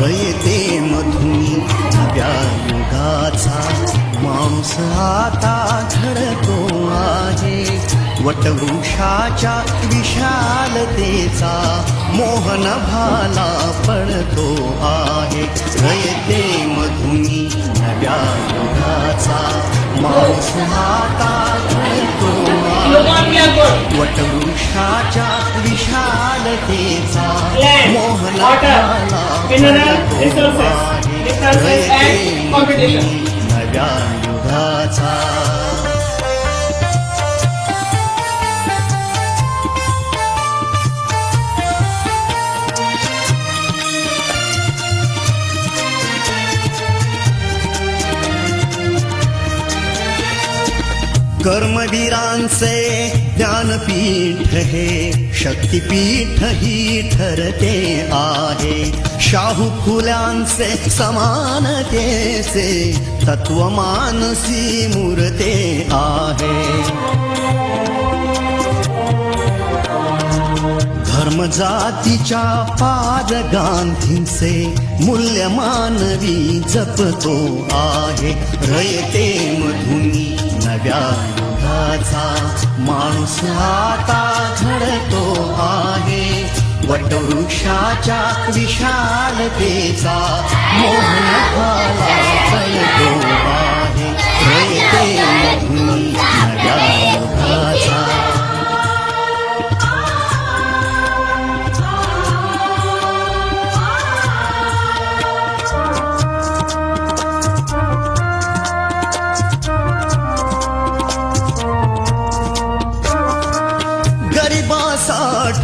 वयते मधुनी नव्या युगाचा माणूस आता घडतो आहे. वटवृक्षाच्या विशालतेचा मोहन भाला पडतो आहे. वयते मधुनी नव्या युगाचा माणूस आता घडतो आहे. वटवृक्षाच्या विशालतेचा मोहन भाला नव्या युगाचा. कर्मवीरांचे ज्ञानपीठ हे शक्तिपीठ ही ठरते आहे. शाहू फुल्यांचे समानतेचे तत्व मानसी मूर्ते आहे. धर्म जातीच्या पाद गांधींचे मूल्य मानवी जपतो आहे. रयते मधुनी नव्या युगाचा माणूस आता घडतो आहे. वटवृक्षाच्या विशालतेचा मोहन भाला पडतो आहे. रयते मधुनी नव्या युगाचा.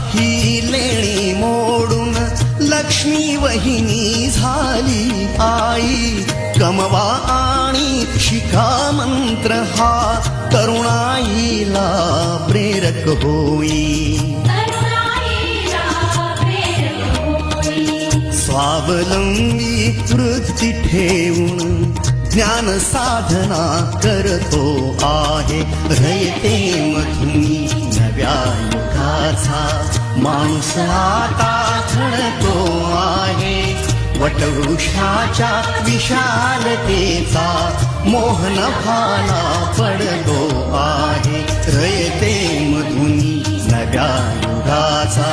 ही लेणी मोडून लक्ष्मी वहिनी झाली आई. कमवा आणि शिका मंत्र हा तरुणाईला प्रेरक होई. स्वावलंबी वृत्ती ठेवून ज्ञान साधना करतो आहे. रयते मधुनी नव्या युगाचा माणूस आता घडतो आहे. वटवृक्षाच्या विशालतेचा मोहन भाला पडतो आहे. रयते मधुनी नव्या युगाचा.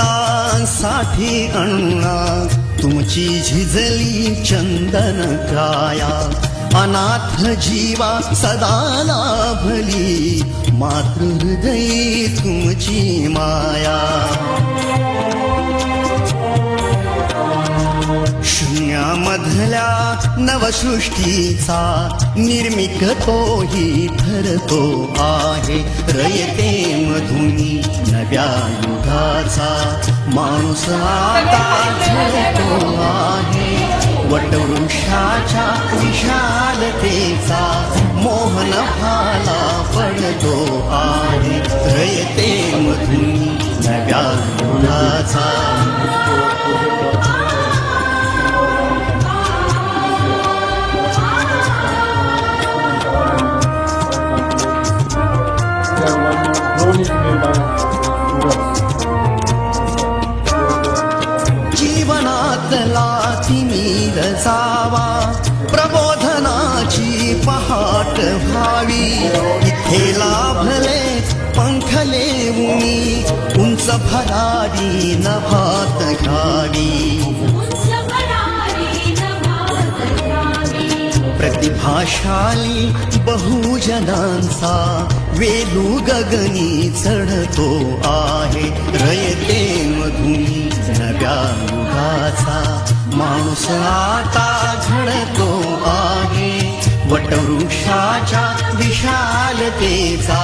दीनदलितांसाठी अण्णा तुमची झिजली चंदन काया. अनाथ जीवा सदा लाभली मातृहृदयी तुमची माया. शून्यामधल्या नवसृष्टीचा निर्मिक तोही ठरतो आहे. रयते मधुनी नव्या युगाचा माणूस आता घडतो आहे. वटवृक्षाच्या विशालतेचा मोहन भाला पडतो आहे. रयते मधुनी नव्या युगाचा. जीवनातला तिमिर जावा पार व्हावी इथे लाभले पंखले उनी उंच भरारी नभात घ्यावी प्रतिभाशाली बहुजनांचा वेलू गगनी चढतो आहे रयते मधुनी नव्या युगाचा माणूस आता घडतो आहे वटवृक्षाच्या विशालतेचा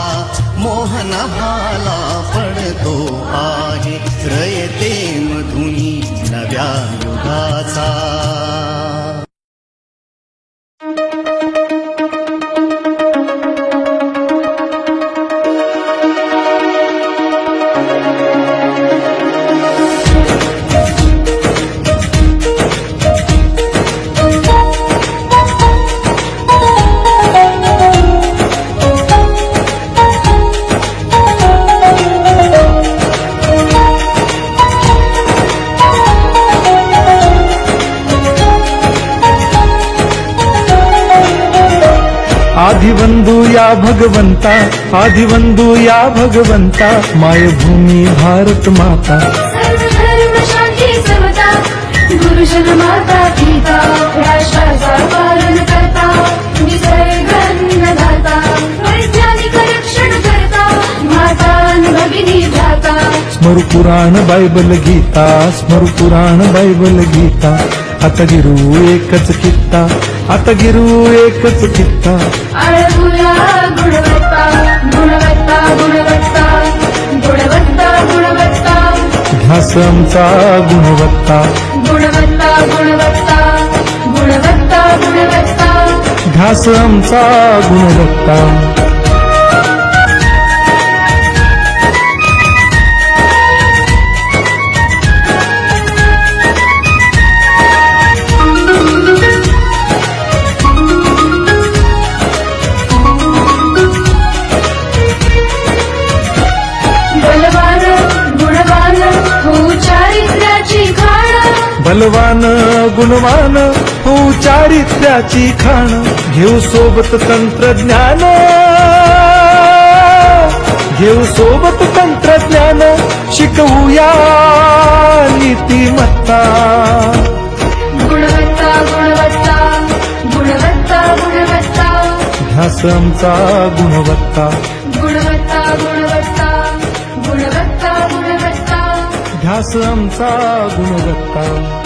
मोहन भाला पडतो आहे रयते मधुनी नव्या युगाचा आदिवंदू या भगवंता आदिवंदू या भगवंता मायभूमी भारत माता सर्वधर्म शांती समता गुरुजन माता पिता राष्ट्राचा पालन करता निसर्गन्नदाता वैज्ञानिक रक्षण करता माता भगिनी भ्राता स्मरू पुराण बायबल गीता स्मरू पुराण बायबल गीता आता गिरू एकच कित्ता आता गिरू एकच कित्ता आळगुया गुणवत्ता गुणवत्ता गुणवत्ता गुणवत्ता गुणवत्ता ध्यास आमचा गुणवत्ता गुणवत्ता गुणवत्ता गुणवत्ता गुणवत्ता ध्यास आमचा गुणवत्ता बलवान गुणवान हो चारित्र्याची खाण घेऊ सोबत तंत्रज्ञान घेऊ सोबत तंत्रज्ञान शिकवूया नीतिमत्ता गुणवत्ता गुणवत्ता गुणवत्ता गुणवत्ता ध्यास आमचा गुणवत्ता गुणवत्ता गुणवत्ता गुणवत्ता गुणवत्ता ध्यास आमचा गुणवत्ता